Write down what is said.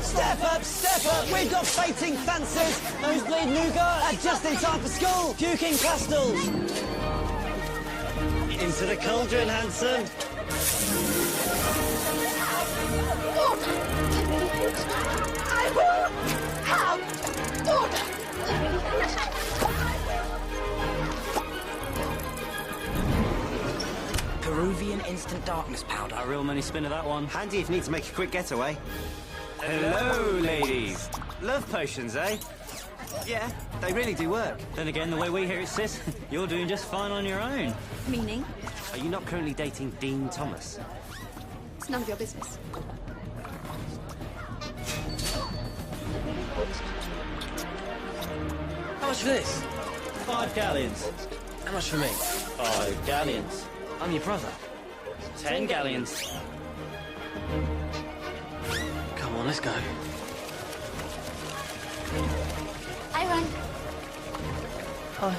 Step up! We've got fainting fancies, nosebleed nougat, and just in time for school, puking pastels. Into the cauldron, handsome. I will have order. Peruvian instant darkness powder. A real money spinner, that one. Handy if you need to make a quick getaway. Hello, ladies. Love potions, eh? Yeah, they really do work. Then again, the way we hear it, sis, you're doing just fine on your own. Meaning? Are you not currently dating Dean Thomas? It's none of your business. How much for this? 5 galleons. How much for me? 5 galleons. I'm your brother. 10 galleons. Come on, let's go. I run. Hi.